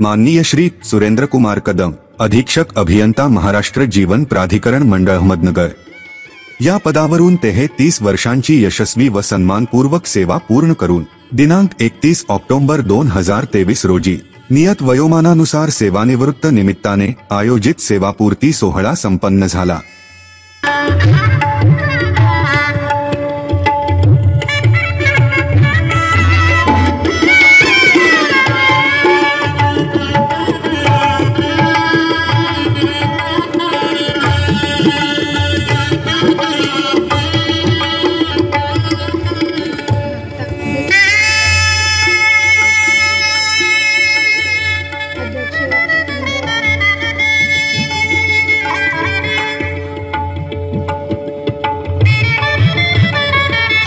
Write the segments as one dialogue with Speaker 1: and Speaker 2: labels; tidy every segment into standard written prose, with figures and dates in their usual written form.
Speaker 1: माननीय श्री सुरेंद्र कुमार कदम, अधीक्षक अभियंता महाराष्ट्र जीवन प्राधिकरण मंडळ अहमदनगर, या पदावरून 33 वर्षांची यशस्वी व सन्मानपूर्वक सेवा पूर्ण करून दिनांक 31 ऑक्टोबर 2023 रोजी नियत वयोमानानुसार सेवानिवृत्त निमित्ताने आयोजित सेवापूर्ती सोहळा संपन्न झाला।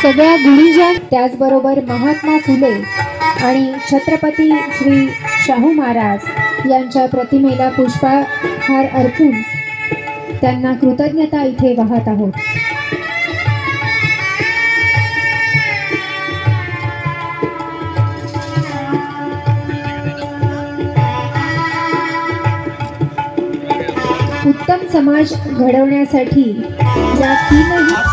Speaker 2: सगळ्या गुणीजन, त्याचबरोबर महात्मा फुले आणि छत्रपती श्री शाहू महाराज यांच्या प्रतिमेला पुष्पहार अर्पून त्यांना कृतज्ञता इथे वाहत आहोत। उत्तम समाज घडवण्यासाठी या तीनही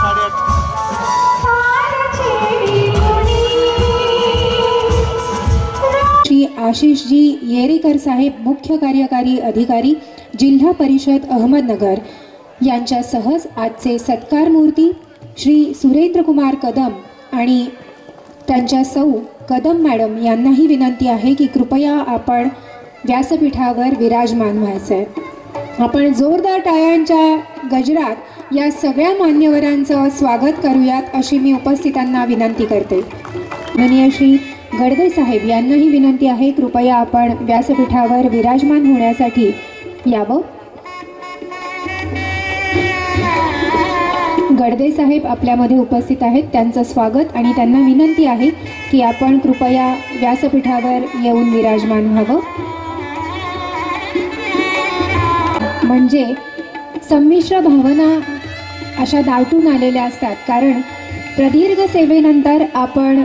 Speaker 2: श्री आशिषजी येरेकर साहेब, मुख्य कार्यकारी अधिकारी, जिल्हा परिषद अहमदनगर यांच्यासह आजचे सत्कार मूर्ती श्री सुरेंद्र कुमार कदम आणि त्यांच्या सौ कदम मॅडम यांनाही विनंती आहे की कृपया आपण व्यासपीठावर विराजमान व्हायचे। आपण जोरदार टाळ्यांच्या गजरात या सगळ्या मान्यवरांचं स्वागत करूयात अशी मी उपस्थितांना विनंती करते। माननीय श्री गडदे साहेब यांनाही विनंती आहे कृपया आपण व्यासपीठावर विराजमान होण्यासाठी यावं। गडदे साहेब आपल्यामध्ये उपस्थित आहेत, त्यांचं स्वागत आणि त्यांना विनंती आहे की आपण कृपया व्यासपीठावर येऊन विराजमान व्हावं। म्हणजे संमिश्र भावना अशा दाटून आलेल्या असतात, कारण प्रदीर्घ सेवेनंतर आपण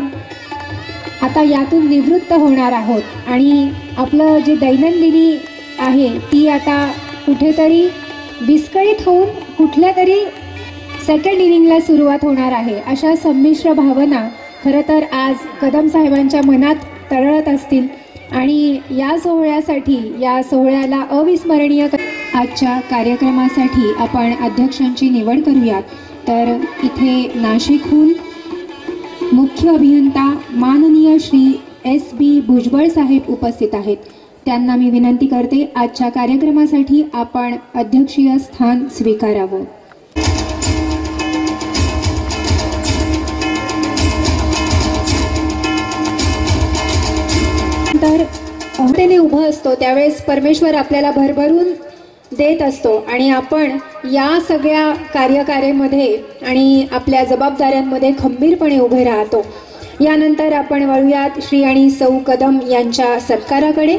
Speaker 2: आता यातून निवृत्त होणार आहोत आणि आपलं जे दैनंदिनी आहे ती आता कुठेतरी विस्कळीत होऊन कुठल्या तरी सेकंड इनिंगला सुरुवात होणार आहे। अशा संमिश्र भावना खरं तर आज कदम साहेबांच्या मनात तळमळत असतील आणि या सोहळ्याला अविस्मरणीय आजच्या कार्यक्रमासाठी आपण अध्यक्षांची निवड करूयात। तर इथे नाशिकहून मुख्य अभियंता माननीय श्री SB भुजबळ साहेब उपस्थित आहेत, त्यांना मी विनंती करते आजच्या कार्यक्रमासाठी आपण अध्यक्षीय स्थान स्वीकारावं। तर अहतेने उभं असतो त्यावेळेस परमेश्वर आपल्याला भरभरून देत असतो आणि आपण या सगळ्या कार्यकारेमध्ये आणि आपल्या जबाबदाऱ्यांमध्ये खंबीरपणे उभे राहतो। यानंतर आपण वळूयात श्री आणि सौ कदम यांच्या सत्काराकडे।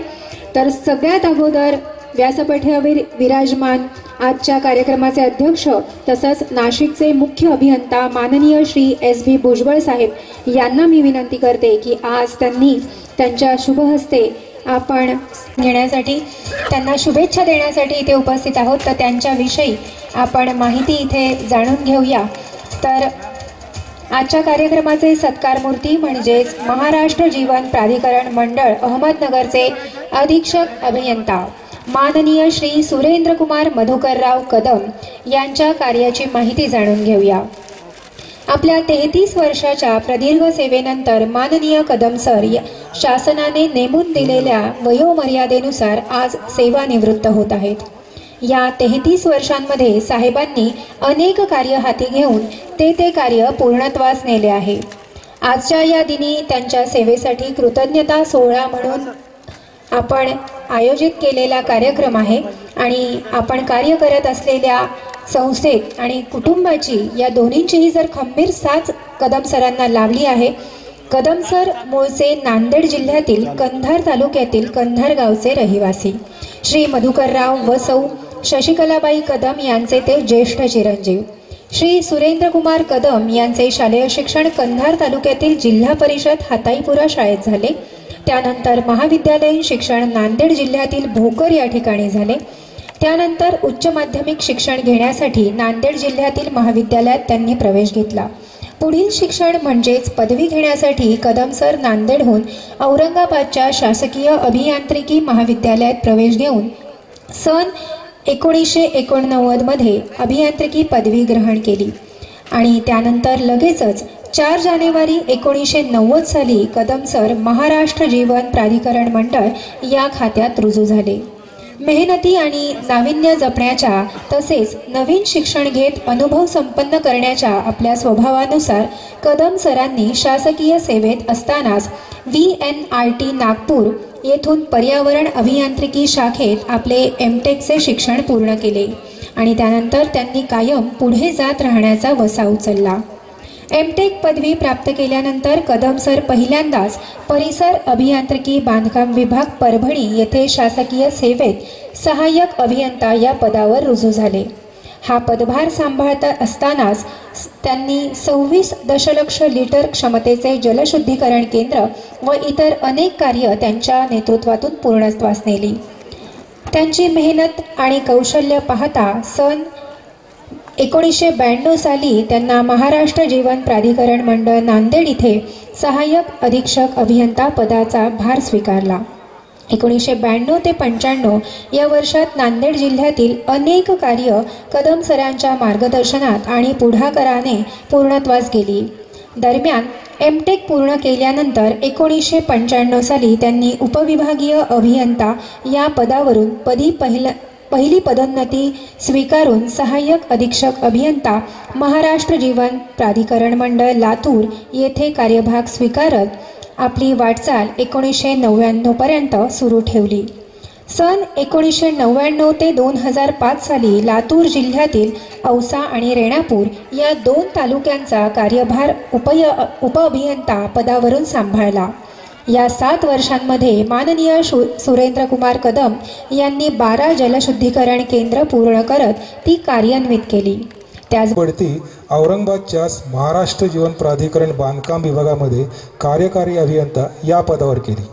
Speaker 2: तर सगळ्यात अगोदर व्यासपीठावर विराजमान आजच्या कार्यक्रमाचे अध्यक्ष तसंच नाशिकचे मुख्य अभियंता माननीय श्री SB भुजबळ साहेब यांना मी विनंती करते की आज त्यांनी त्यांच्या शुभ हस्ते आपण घेण्यासाठी, त्यांना शुभेच्छा देण्यासाठी इथे उपस्थित आहोत। तर त्यांच्याविषयी आपण माहिती इथे जाणून घेऊया। तर आजच्या कार्यक्रमाचे सत्कार मूर्ती म्हणजेच महाराष्ट्र जीवन प्राधिकरण मंडळ अहमदनगरचे अधीक्षक अभियंता माननीय श्री सुरेंद्र कुमार मधुकरराव कदम यांच्या कार्याची माहिती जाणून घेऊया। आपल्या 33 वर्षाच्या प्रदीर्घ सेवेनंतर माननीय कदम सर शासनाने नेमून दिलेल्या वयोमर्यादेनुसार आज सेवानिवृत्त होत आहेत। या 33 वर्षांमध्ये साहेबांनी अनेक कार्य हाती घेऊन ते कार्य पूर्णत्वास नेले आहे। आजच्या या दिनी त्यांच्या सेवेसाठी कृतज्ञता सोहळा म्हणून आपण आयोजित केलेला कार्यक्रम आहे आणि आपण कार्य करत असलेल्या संस्थेत आणि कुटुंबाची या दोन्हींचीही जर खंबीर साथ कदम सरांना लाभली आहे। कदम सर मूळचे नांदेड जिल्ह्यातील कंधार तालुक्यातील कंधार गावचे रहिवासी श्री मधुकरराव व सौ शशिकलाबाई कदम यांचे ते ज्येष्ठ चिरंजीव. श्री सुरेंद्रकुमार कदम यांचे शालेय शिक्षण कंधार तालुक्यातील जिल्हा परिषद हाताईपुरा शाळेत झाले. त्यानंतर महाविद्यालयीन शिक्षण नांदेड जिल्ह्यातील भोकर या ठिकाणी झाले. त्यानंतर उच्च माध्यमिक शिक्षण घेण्यासाठी नांदेड जिल्ह्यातील महाविद्यालयात त्यांनी प्रवेश घेतला. पुढील शिक्षण म्हणजेच पदवी घेण्यासाठी कदम सर नांदेडहून औरंगाबादच्या शासकीय अभियांत्रिकी महाविद्यालयात प्रवेश घेऊन सन 1989 मध्ये अभियांत्रिकी पदवी ग्रहण केली आणि त्यानंतर लगेचच 4 जानेवारी 1990 साली कदम सर महाराष्ट्र जीवन प्राधिकरण मंडळ या खात्यात रुजू झाले. मेहनती आणि नाविन्य जपण्याच्या तसेच नवीन शिक्षण घेत अनुभव संपन्न करण्याच्या आपल्या स्वभावानुसार कदम सरांनी शासकीय सेवेत असतानाच VNIT नागपूर येथून पर्यावरण अभियांत्रिकी शाखेत आपले MTechचे शिक्षण पूर्ण केले आणि त्यानंतर त्यांनी कायम पुढे जात राहण्याचा वसा उचलला. MTech पदवी प्राप्त केल्यानंतर कदम सर पहिल्यांदाच परिसर अभियांत्रिकी बांधकाम विभाग परभणी येथे शासकीय सेवेत सहाय्यक अभियंता या पदावर रुजू झाले. हा पदभार सांभाळता असतानाच त्यांनी 26 दशलक्ष लिटर क्षमतेचे जलशुद्धीकरण केंद्र व इतर अनेक कार्य त्यांच्या नेतृत्वातून पूर्णत्वास नेली. त्यांची मेहनत आणि कौशल्य पाहता सन 1992 साली त्यांना महाराष्ट्र जीवन प्राधिकरण मंडळ नांदेड इथे सहाय्यक अधीक्षक अभियंता पदाचा भार स्वीकारला. 1992 ते 95 या वर्षात नांदेड जिल्ह्यातील अनेक कार्य कदम सरांच्या मार्गदर्शनात आणि पुढाकाराने पूर्णत्वास गेली. दरम्यान MTech पूर्ण केल्यानंतर 1995 साली त्यांनी उपविभागीय अभियंता या पदावरून पहिली पदोन्नती स्वीकारून सहाय्यक अधीक्षक अभियंता महाराष्ट्र जीवन प्राधिकरण मंडळ लातूर येथे कार्यभाग स्वीकारत आपली वाटचाल 1999 पर्यंत सुरू ठेवली. सन 1999 ते 2005 साली लातूर जिल्ह्यातील औसा आणि रेणापूर या 2 तालुक्यांचा कार्यभार उपअभियंता पदावरून सांभाळला. या 7 वर्षांमध्ये माननीय सुरेंद्रकुमार कदम यांनी 12 जलशुद्धीकरण केंद्र पूर्ण करत ती कार्यान्वित केली.
Speaker 3: त्याचबरोबर औरंगाबादच्या महाराष्ट्र जीवन प्राधिकरण बांधकाम विभागामध्ये कार्यकारी अभियंता या पदावर केली.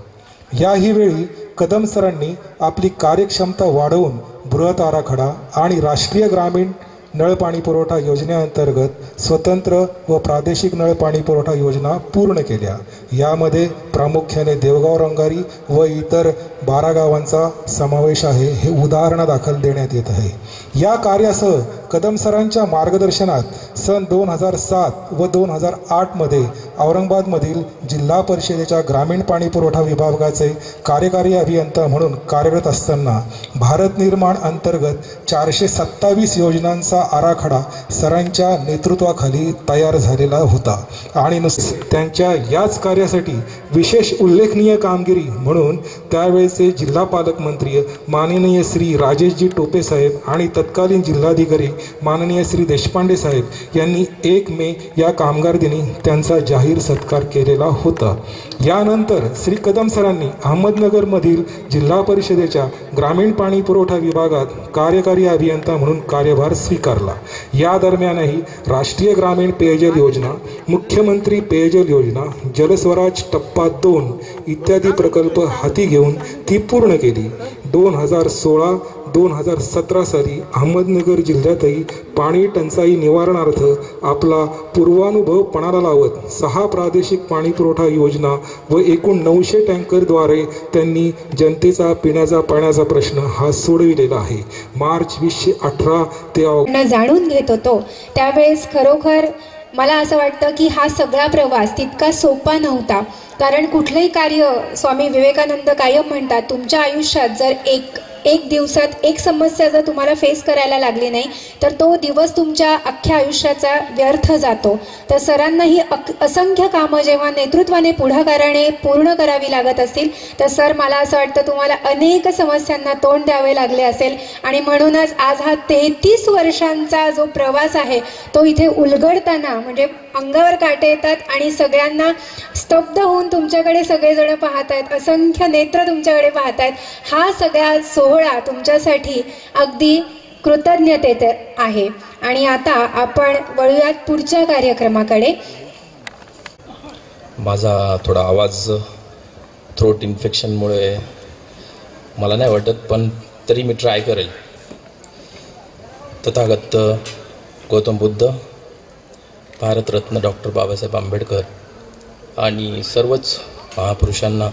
Speaker 3: याही वेळी कदम सरांनी आपली कार्यक्षमता वाढवून बृहत आराखडा आणि राष्ट्रीय ग्रामीण नळ पाणी पुरवठा योजनेअंतर्गत स्वतंत्र व प्रादेशिक नळ पाणी पुरवठा योजना पूर्ण केल्या. यामध्ये प्रामुख्याने देवगाव रंगारी व इतर 12 गावांचा समावेश आहे, हे उदाहरणादाखल देण्यात येत आहे. या कार्यासह कदम सरांच्या मार्गदर्शनात सन 2007 व 2008 मध्ये औरंगाबादमधील जिल्हा परिषदेच्या ग्रामीण पाणी पुरवठा विभागाचे कार्यकारी अभियंता म्हणून कार्यरत असताना भारत निर्माण अंतर्गत 427 योजनांचा आराखडा सरांच्या नेतृत्वाखाली तयार झालेला होता आणि त्यांच्या याच कार्यासाठी विशेष उल्लेखनीय कामगिरी म्हणून त्यावेळेचे जिल्हा पालकमंत्री माननीय श्री राजेशजी टोपे साहेब आणि तत्कालीन जिल्हाधिकारी माननीय श्री देशपांडे साहेब यांनी 1 मे या कामगार दिनी त्यांचा जाहीर सत्कार केलेला होता. यानंतर श्री कदम सरांनी अहमदनगरमधील जिल्हा परिषदेच्या ग्रामीण पाणी पुरवठा विभागात कार्यकारी अभियंता म्हणून कार्यभार स्वीकारला. या दरम्यानही राष्ट्रीय ग्रामीण पेयजल योजना, मुख्यमंत्री पेयजल योजना, जलस्वराज टप्पा 2 इत्यादी प्रकल्प हाती घेऊन ती पूर्ण केली. 2016-2017 साली अहमदनगर जिल्ह्यातही पाणी टंचाई निवारणार्थ आपला पूर्वानुभव पणाला लावत 6 प्रादेशिक पाणी पुरवठा योजना व एकूण 900 टँकरद्वारे त्यांनी जनतेचा पिण्याचा पाण्याचा प्रश्न हा सोडविलेला आहे. मार्च 2018 ते
Speaker 2: जाणून घेत होतो त्यावेळेस खरोखर मला असं वाटतं की हा सगळा प्रवास तितका सोपा नव्हता. कारण कुठलंही कार्य स्वामी विवेकानंद कायम म्हणतात, तुमच्या आयुष्यात जर एक दिवसात एक समस्या जर तुम्हाला फेस करायला लागली नाही तर तो दिवस तुमच्या अख्ख्या आयुष्याचा व्यर्थ जातो. तर सरांनाही असंख्य कामं जेव्हा नेतृत्वाने पुढाकाराने पूर्ण करावी लागत असतील तर सर मला असं वाटतं तुम्हाला अनेक समस्यांना तोंड द्यावे लागले असेल आणि म्हणूनच आज हा 33 वर्षांचा जो प्रवास आहे तो इथे उलगडताना म्हणजे अंगावर काटे येतात आणि सगळ्यांना स्तब्ध होऊन तुमच्याकडे सगळेजण पाहत आहेत, असंख्य नेत्र तुमच्याकडे पाहत आहेत. हा सगळा सोहळा तुमच्यासाठी अगदी कृतज्ञतेचे आहे. आणि आता आपण वळूयात पुढच्या कार्यक्रमाकडे.
Speaker 4: माझा थोडा आवाज थ्रोट इन्फेक्शनमुळे मला नाही वाटत, पण तरी मी ट्राय करेल. तथागत गौतम बुद्ध, भारतरत्न डॉक्टर बाबासाहेब आंबेडकर आणि सर्वच महापुरुषांना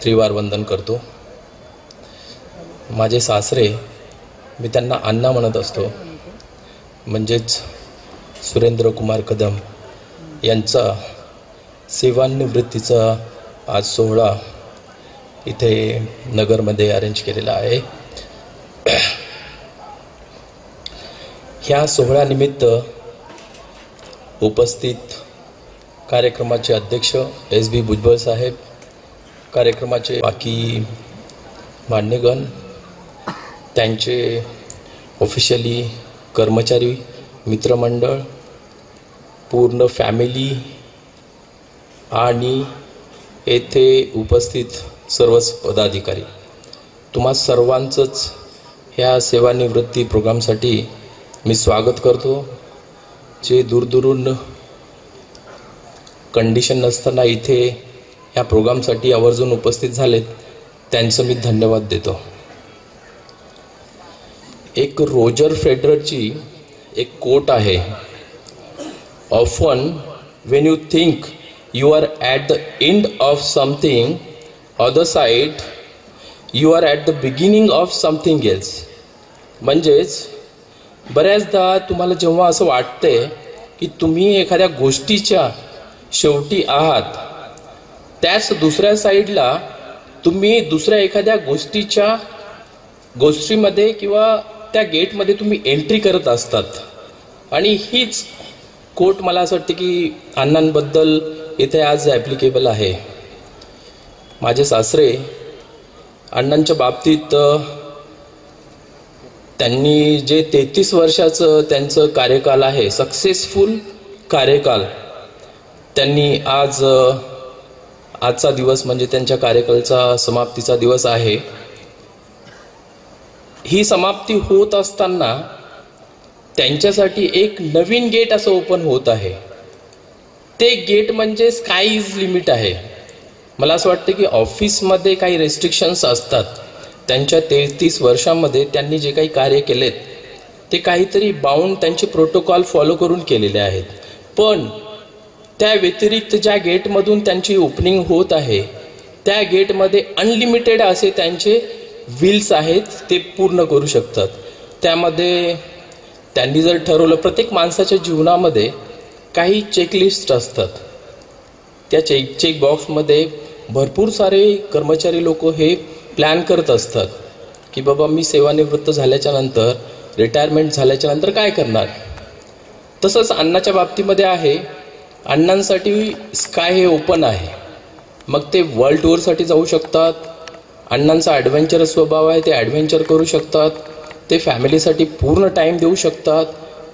Speaker 4: त्रिवार वंदन करतो. माझे सासरे, मी त्यांना अण्णा म्हणत असतो, म्हणजेच सुरेंद्र कुमार कदम यांचा सेवानिवृत्तीचा आज सोहळा इथे नगरमध्ये अरेंज केलेला आहे. ह्या सोहळ्यानिमित्त उपस्थित कार्यक्रमाचे अध्यक्ष SB भुजबळ साहेब, कार्यक्रमाचे बाकी मान्यगण, त्यांचे ऑफिशियली कर्मचारी, मित्रमंडळ, पूर्ण फॅमिली आणि येथे उपस्थित सर्वच पदाधिकारी, तुम्हा सर्वांचंच ह्या सेवानिवृत्ती प्रोग्रामसाठी मी स्वागत करतो. जे दूरदूरून कंडिशन नसताना इथे ह्या प्रोग्रामसाठी आवर्जून उपस्थित झालेत, त्यांचं मी धन्यवाद देतो. एक रोजर फेडररची एक कोट आहे, often when you think you are at the end of something, other side you are at the beginning of something else. म्हणजेच बऱ्याचदा तुम्हाला जेव्हा असं वाटते की तुम्ही एखाद्या गोष्टीच्या शेवटी आहात, त्याच दुसऱ्या साईडला तुम्ही दुसऱ्या एखाद्या गोष्टीमध्ये किंवा त्या गेटमध्ये तुम्ही एंट्री करत असतात. आणि हीच कोट मला असं वाटते की अण्णांबद्दल इथे आज ॲप्लिकेबल आहे. माझे सासरे अण्णांच्या बाबतीत त्यांनी जे 33 वर्षाचं त्यांचं कार्यकाल आहे, सक्सेसफुल कार्यकाल, त्यांनी आजचा दिवस म्हणजे त्यांच्या कार्यकालाचा समाप्तीचा दिवस आहे. ही समाप्ती होत असताना त्यांच्यासाठी एक नवीन गेट असं ओपन होत आहे. ते गेट म्हणजे स्काय इज लिमिट आहे. मला असं वाटतं की ऑफिसमध्ये काही रेस्ट्रिक्शन्स असतात. त्यांच्या 33 वर्षांमध्ये त्यांनी जे काही कार्य केलेत ते काहीतरी बाउंड त्यांचे प्रोटोकॉल फॉलो करून केलेले आहेत. पण त्या व्यतिरिक्त ज्या गेटमधून त्यांची ओपनिंग होत आहे, त्या गेटमध्ये अनलिमिटेड असे त्यांचे व्हील्स आहेत, ते पूर्ण करू शकतात. त्यामध्ये त्यांनी जर ठरवलं, प्रत्येक माणसाच्या जीवनामध्ये काही चेकलिस्ट असतात. त्या चेक बॉक्समध्ये भरपूर सारे कर्मचारी लोक हे प्लॅन करत असतात की बाबा मी सेवानिवृत्त झाल्याच्या नंतर, रिटायरमेंट झाल्याच्या नंतर काय करणार. तसंच अण्णाच्या बाबतीमध्ये आहे. अण्णांसाठी स्काय हे ओपन आहे. मग ते वर्ल्ड टूरसाठी जाऊ शकतात. अण्णांचा ॲडव्हेंचरस स्वभाव आहे, ते ॲडव्हेंचर करू शकतात. ते फॅमिलीसाठी पूर्ण टाईम देऊ शकतात.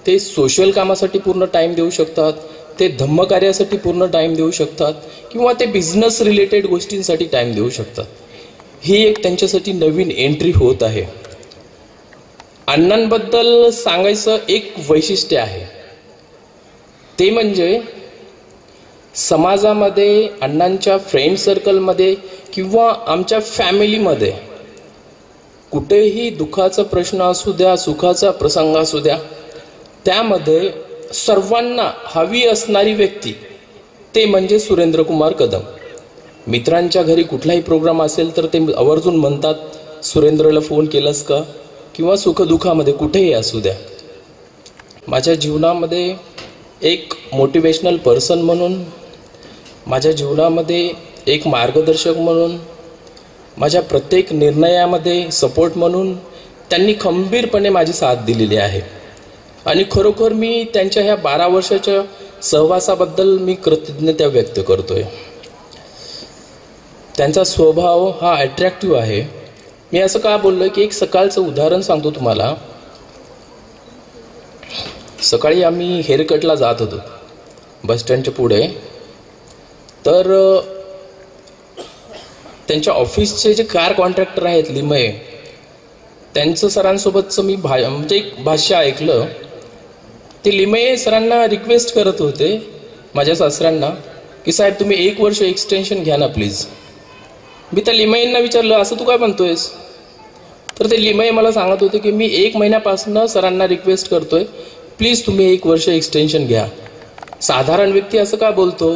Speaker 4: ते सोशल कामासाठी पूर्ण टाईम देऊ शकतात. ते धम्मकार्यासाठी पूर्ण टाईम देऊ शकतात किंवा ते बिझनेस रिलेटेड गोष्टींसाठी टाईम देऊ शकतात. ही एक त्यांच्यासाठी नवीन एंट्री होत आहे. अण्णांबद्दल सांगायचं एक वैशिष्ट्य आहे, ते म्हणजे समाजामध्ये, अण्णांच्या फ्रेंड सर्कलमध्ये किंवा आमच्या फॅमिलीमध्ये कुठेही दुःखाचा प्रश्न असू द्या, सुखाचा प्रसंग असू द्या, त्यामध्ये सर्वांना हवी असणारी व्यक्ती ते म्हणजे सुरेंद्र कुमार कदम. मित्रांच्या घरी कुठलाही प्रोग्राम असेल तर ते आवर्जून म्हणतात, सुरेंद्रला फोन केलास का, किंवा सुखदुःखामध्ये कुठेही असू द्या. माझ्या जीवनामध्ये एक मोटिवेशनल पर्सन म्हणून, माझ्या जीवनामध्ये एक मार्गदर्शक म्हणून, माझ्या प्रत्येक निर्णयामध्ये सपोर्ट म्हणून त्यांनी खंबीरपणे माझी साथ दिलेली आहे. आणि खरोखर मी त्यांच्या ह्या 12 वर्षाच्या सहवासाबद्दल मी कृतज्ञता व्यक्त करतोय. त्यांचा स्वभाव हा अट्रॅक्टिव्ह आहे. मी असं का बोललो की एक सकाळचं उदाहरण सांगतो तुम्हाला. सकाळी आम्ही हेअरकटला जात होतो बसस्टँडच्या पुढे. तर त्यांच्या ऑफिसचे जे कार कॉन्ट्रॅक्टर आहेत लिमये, त्यांचं सरांसोबतचं मी म्हणजे एक भाष्य ऐकलं. ते लिमये सरांना रिक्वेस्ट करत होते माझ्या सासऱ्यांना की साहेब तुम्ही 1 वर्ष एक्सटेन्शन घ्या ना प्लीज. मी त्या लिमयेंना विचारलं असं तू काय म्हणतोयस. तर ते लिमये मला सांगत होते की मी 1 महिन्यापासून सरांना रिक्वेस्ट करतोय प्लीज तुम्ही 1 वर्ष एक्सटेन्शन घ्या. साधारण व्यक्ती असं का बोलतो.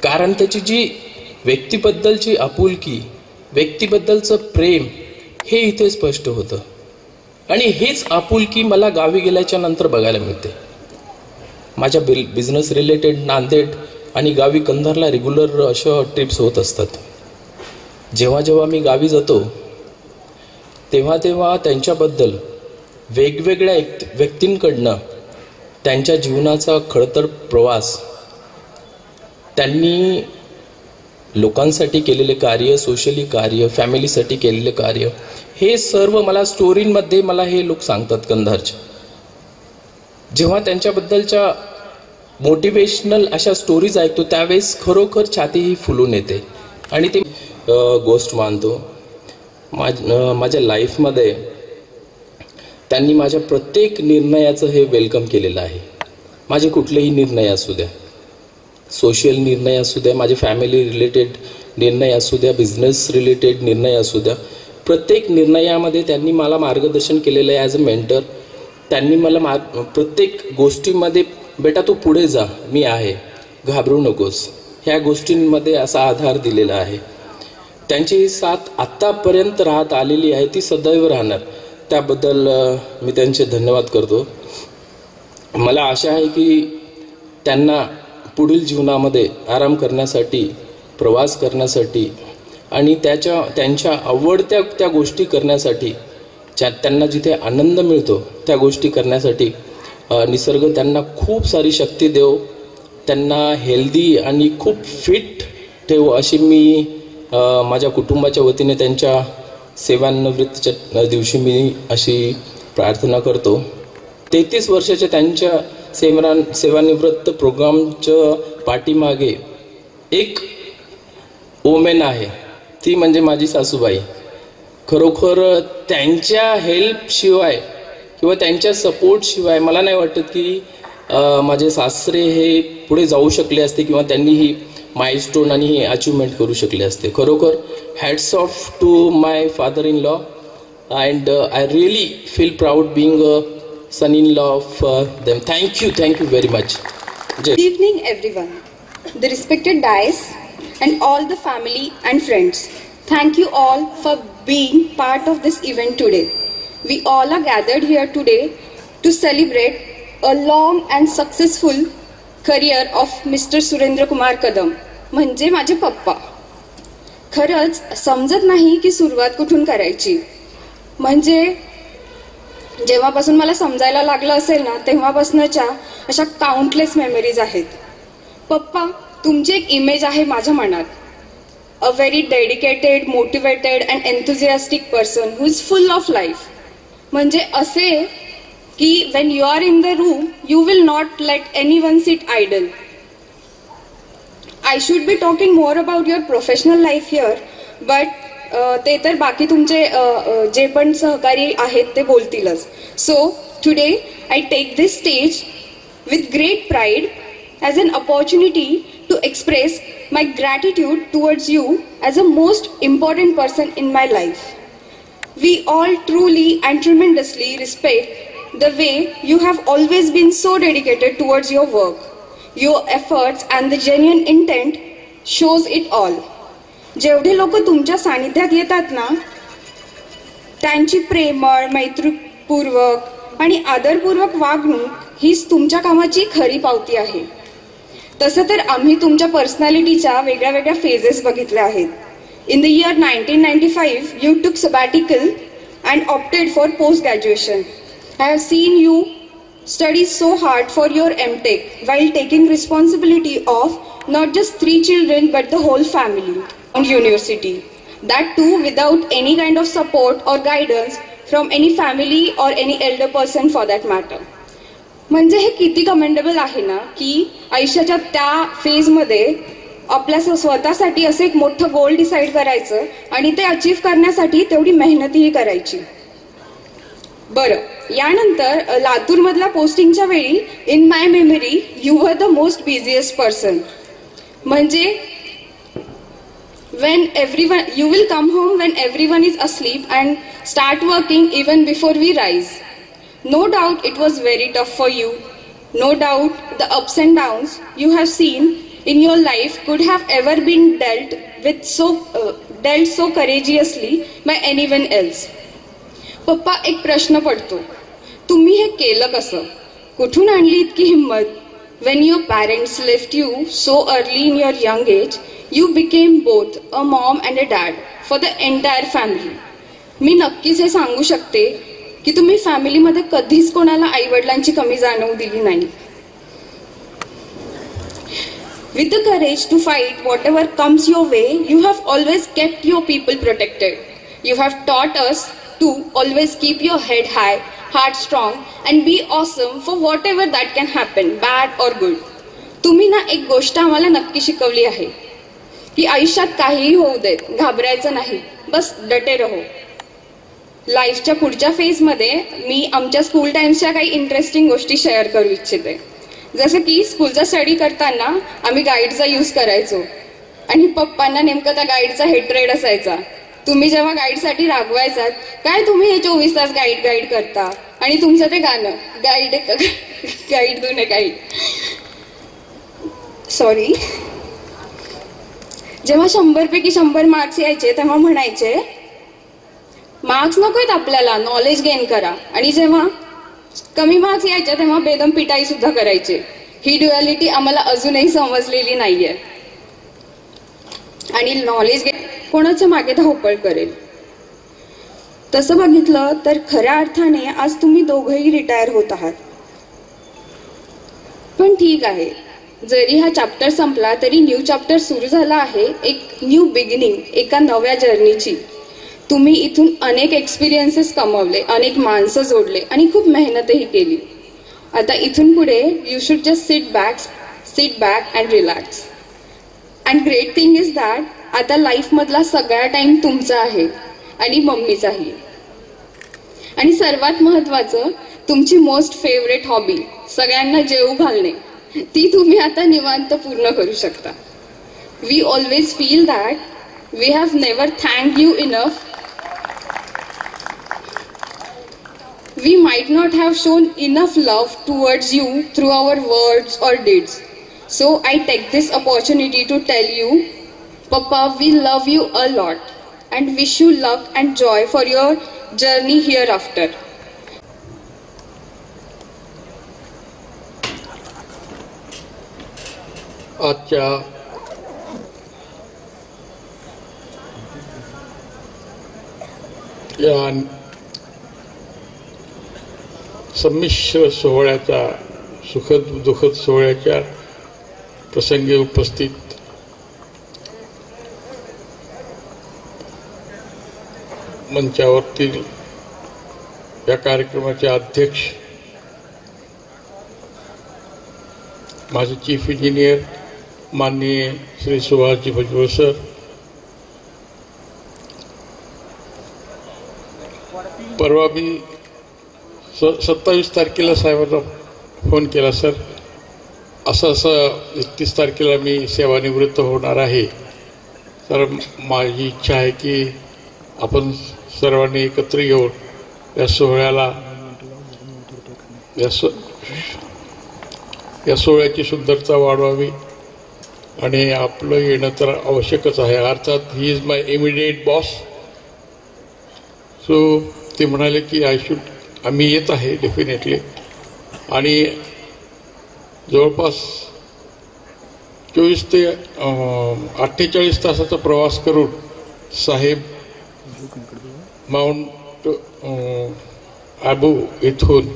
Speaker 4: कारण त्याची जी व्यक्तीबद्दलची आपुलकी, व्यक्तीबद्दलचं प्रेम हे इथे स्पष्ट होतं. आणि हेच आपुलकी मला गावी गेल्याच्या नंतर बघायला मिळते. माझ्या बिझनेस रिलेटेड नांदेड आणि गावी कंधारला रेग्युलर अशा ट्रिप्स होत असतात. जेव्हा जेव्हा मी गावी जातो तेव्हा तेव्हा त्यांच्याबद्दल वेगवेगळ्या व्यक्तींकडनं त्यांच्या जीवनाचा खडतर प्रवास, त्यांनी लोकांसाठी केलेले कार्य, सोशली कार्य, फॅमिलीसाठी केलेले कार्य, हे सर्व मला स्टोरींमध्ये मला हे लोक सांगतात कंधारचे. जेव्हा त्यांच्याबद्दलच्या मोटिवेशनल अशा स्टोरीज ऐकतो त्यावेळेस खरोखर छातीही फुलून येते. आणि ते गोष्ट मानतो माझ्या लाईफमध्ये त्यांनी माझ्या प्रत्येक निर्णयाचं हे वेलकम केलेलं आहे. माझे कुठलेही निर्णय असू द्या, सोशल निर्णय असू द्या, माझे फॅमिली रिलेटेड निर्णय असू द्या, बिझनेस रिलेटेड निर्णय असू द्या, प्रत्येक निर्णयामध्ये त्यांनी मला मार्गदर्शन केलेलं आहे ॲज अ मेंटर. त्यांनी मला प्रत्येक गोष्टीमध्ये बेटा तू पुढे जा, मी आहे, घाबरू नकोस, ह्या गोष्टींमध्ये असा आधार दिलेला आहे. त्यांची ही साथ आत्तापर्यंत राहत आलेली आहे, ती सदैव राहणार. त्याबद्दल मी त्यांचे धन्यवाद करतो. मला आशा आहे की त्यांना पुढील जीवनामध्ये आराम करण्यासाठी, प्रवास करण्यासाठी आणि त्यांच्या आवडत्या त्या गोष्टी करण्यासाठी, त्यांना जिथे आनंद मिळतो त्या गोष्टी करण्यासाठी निसर्ग त्यांना खूप सारी शक्ती देव, त्यांना हेल्दी आणि खूप फिट ठेव अशी मी माझ्या कुटुंबाच्या वतीने त्यांच्या सेवानिवृत्तीच्या दिवशी मी अशी प्रार्थना करतो. 33 वर्षाच्या त्यांच्या सेवानिवृत्त प्रोग्रामच्या पाठीमागे एक वोमेन आहे, ती म्हणजे माझी सासूबाई. खरोखर त्यांच्या हेल्पशिवाय किंवा त्यांच्या सपोर्टशिवाय मला नाही वाटत की माझे सासरे हे पुढे जाऊ शकले असते किंवा त्यांनी ही माइलस्टोन आणि ही अचिव्हमेंट करू शकले असते. खरोखर hats off to my father in law and I really feel proud being a son-in-law of them. Thank you very much.
Speaker 5: Good evening everyone, the respected dais and all the family and friends. Thank you all for being part of this event today. We all are gathered here today to celebrate a long and successful career of Mr. Surendra Kumar Kadam, म्हणजे माझे पप्पा. खरंच समजत नाही की सुरुवात कुठून करायची. म्हणजे जेव्हापासून मला समजायला लागलं असेल ना तेव्हापासूनच्या अशा काउंटलेस मेमरीज आहेत. पप्पा तुमची एक इमेज आहे माझ्या मनात. A very dedicated, motivated and enthusiastic person who is full of life. म्हणजे असे की when you are in the room you will not let anyone sit idle. I should be talking more about your professional life here, but ते तर बाकी तुमचे जे पण सहकारी आहेत ते बोलतीलच. So today I take this stage with great pride as an opportunity to express my gratitude towards you as a most important person in my life. We all truly and tremendously respect the way you have always been so dedicated towards your work. Your efforts and the genuine intent shows it all. जेवढे लोक तुमच्या सानिध्यात येतात ना त्यांची प्रेमळ, मैत्रीपूर्वक आणि आदरपूर्वक वागणूक हीच तुमच्या कामाची खरी पावती आहे. तसं तर आम्ही तुमच्या पर्सनॅलिटीच्या वेगळ्या वेगळ्या फेजेस बघितल्या आहेत. In the year 1995 you took sabbatical and opted for post graduation. I have seen you study so hard for your M.Tech while taking responsibility of not just 3 children but the whole family on university. That too without any kind of support or guidance from any family or any elder person for that matter. म्हणजे हे किती commendable आहे ना की आयुष्याच्या त्या फेजमध्ये आपल्या स्वतःसाठी असं एक मोठं गोल डिसाईड करायचं आणि ते अचीव करण्यासाठी तेवढी मेहनतही करायची. बरं, यानंतर लातूरमधल्या पोस्टिंगच्या वेळी in my memory you were the most busiest person. म्हणजे when everyone you will come home when everyone is asleep and start working even before we rise. No doubt it was very tough for you. No doubt the ups and downs you have seen in your life could have ever been dealt so courageously by anyone else. पप्पा, एक प्रश्न पडतो, तुम्ही हे केलं कसं? कुठून आणली इतकी हिंमत? When your parents left you so early in your young age, you became both a mom and a dad for the entire family. मी नक्कीच हे सांगू शकते की तुम्ही फॅमिलीमध्ये कधीच कोणाला आईवडिलांची कमी जाणवू दिली नाही. With the courage to fight whatever comes your way, you have always kept your people protected. You have taught us to always keep your head high, heart strong and be awesome for whatever that can happen, bad or good. तुम्ही ना एक गोष्ट आम्हाला नक्की शिकवली आहे की आयुष्यात काहीही होऊ देत, घाबरायचं नाही, बस डटे रहो. लाईफच्या पुढच्या फेजमध्ये मी आमच्या स्कूल टाइम्सच्या काही इंटरेस्टिंग गोष्टी शेअर करू इच्छिते. जसं की स्कूलचा स्टडी करताना आम्ही गाईडचा यूज करायचो आणि पप्पांना नेमकं त्या गाईडचा हेट्रेड असायचा. तुम्ही जेव्हा गाईडसाठी रागवायचात, काय तुम्ही हे 24 तास गाईड करता, आणि तुमचं ते गाणं गाईड दोन गाईड सॉरी. जेव्हा 100 पैकी 100 मार्क्स यायचे तेव्हा म्हणायचे मार्क्स नकोयत आपल्याला, नॉलेज गेन करा. आणि जेव्हा कमी मार्क्स यायचे तेव्हा बेदम पिटाई सुद्धा करायचे. ही ड्युअलिटी आम्हाला अजूनही समजलेली नाहीये. आणि नॉलेज गेन कोणाच्या मागे धावपळ करेल. तसं बघितलं तर खऱ्या अर्थाने आज तुम्ही दोघंही रिटायर होत आहात. पण ठीक आहे, जरी हा चॅप्टर संपला तरी न्यू चॅप्टर सुरू झाला आहे, एक न्यू बिगिनिंग, एका नव्या जर्नीची. तुम्ही इथून अनेक एक्सपिरियन्सेस कमवले, अनेक माणसं जोडले आणि खूप मेहनतही केली. आता इथून पुढे you should just sit back and relax. And great thing is that आता लाईफमधला सगळा टाइम तुमचा आहे आणि मम्मीचाही. आणि सर्वात महत्त्वाचं, तुमची मोस्ट फेवरेट हॉबी सगळ्यांना जेवू घालणे, ती तुम्ही आता निवांत पूर्ण करू शकता. We always feel that we have never thanked you enough. We might not have shown enough love towards you through our words or deeds. So I take this opportunity to tell you, Papa, we love you a lot and wish you luck and joy for your journey hereafter.
Speaker 6: आजच्या या संमिश्र सोहळ्याच्या, सुखद दुःखद सोहळ्याच्या प्रसंगी उपस्थित मंचावरतील या कार्यक्रमाचे अध्यक्ष, माझे चीफ इंजिनियर माननीय श्री सुभाषजी भुजबळ सर, परवा मी 27 तारखेला साहेबांना फोन केला, सर असं 31 तारखेला मी सेवानिवृत्त होणार आहे, तर माझी इच्छा आहे की आपण सर्वांनी एकत्र येऊन या सोहळ्याला, या सोहळ्याची सुंदरता वाढवावी आणि आपलं येणं तर आवश्यकच आहे. अर्थात he is my immediate boss. So ते म्हणाले की आम्ही येत आहे डेफिनेटली. आणि जवळपास 24 ते 48 तासाचा प्रवास करून साहेब माउंट आबू इथून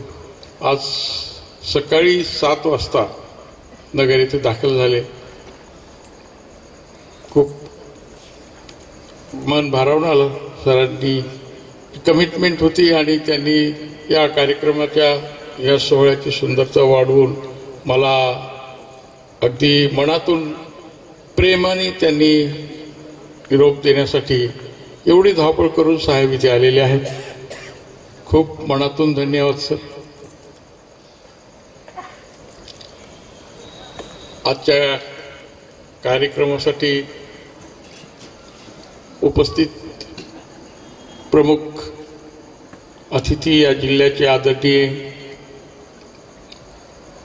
Speaker 6: आज सकाळी 7 वाजता नगर येथे दाखल झाले. खूप मन भारावून आलं. सरांनी कमिटमेंट होती आणि त्यांनी या कार्यक्रमाच्या, या सोहळ्याची सुंदरता वाढवून मला अगदी मनातून प्रेमाने त्यांनी निरोप देण्यासाठी एवढी धावपळ करून साहेब इथे आलेले आहेत. खूप मनातून धन्यवाद सर. आजच्या कार्यक्रमासाठी उपस्थित प्रमुख अतिथी या जिल्ह्याचे आदरणीय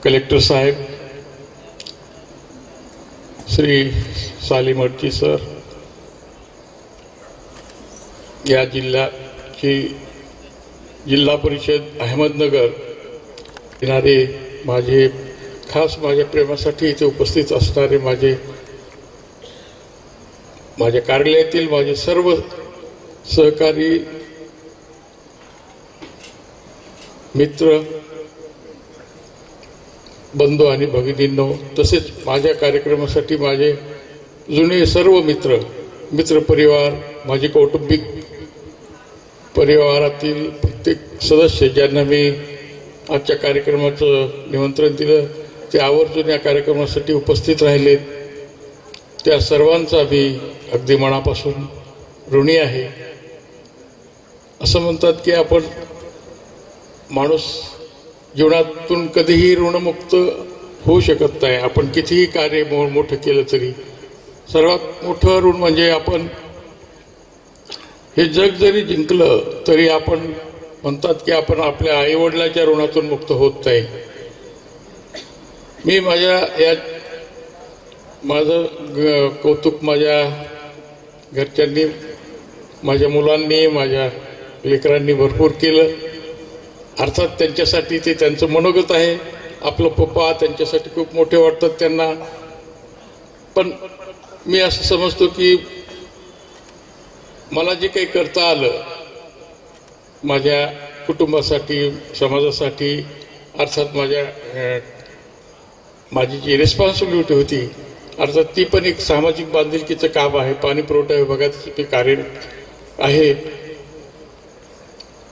Speaker 6: कलेक्टर साहेब श्री सालीम अडची सर, या जिल्ह्याची जिल्हा परिषद अहमदनगर येणारे माझे खास माझ्या प्रेमासाठी इथे उपस्थित असणारे माझ्या कार्यालयातील माझे सर्व सहकारी मित्र बंधू आणि भगिनींनो, तसेच माझ्या कार्यक्रमासाठी माझे जुने सर्व मित्र परिवार, माझे कौटुंबिक परिवारातील प्रत्येक सदस्य ज्यांना मी आजच्या कार्यक्रमाचं निमंत्रण दिलं ते आवर्जून या कार्यक्रमासाठी उपस्थित राहिलेत, त्या सर्वांचा मी अगदी मनापासून ऋणी आहे. असं म्हणतात की आपण माणूस जीवनातून कधीही ऋणमुक्त होऊ शकत नाही. आपण कितीही कार्य मोठं केलं तरी सर्वात मोठं ऋण म्हणजे आपण हे जग जरी जिंकलं तरी आपण म्हणतात की आपण आपल्या आईवडिलाच्या ऋणातून मुक्त होत नाही. मी माझं कौतुक माझ्या घरच्यांनी, माझ्या मुलांनी, माझ्या लेकरांनी भरपूर केलं. अर्थात त्यांच्यासाठी ते त्यांचं मनोगत आहे. आपलं पप्पा त्यांच्यासाठी खूप मोठे वाटतात त्यांना. पण मी असं समजतो की मला जे काही करता आलं माझ्या कुटुंबासाठी, समाजासाठी, अर्थात माझी जी रिस्पॉन्सिबिलिटी होती अर्थात ती पण एक सामाजिक बांधिलकीचं काम आहे. पाणी पुरवठा विभागाचं ते कार्य आहे.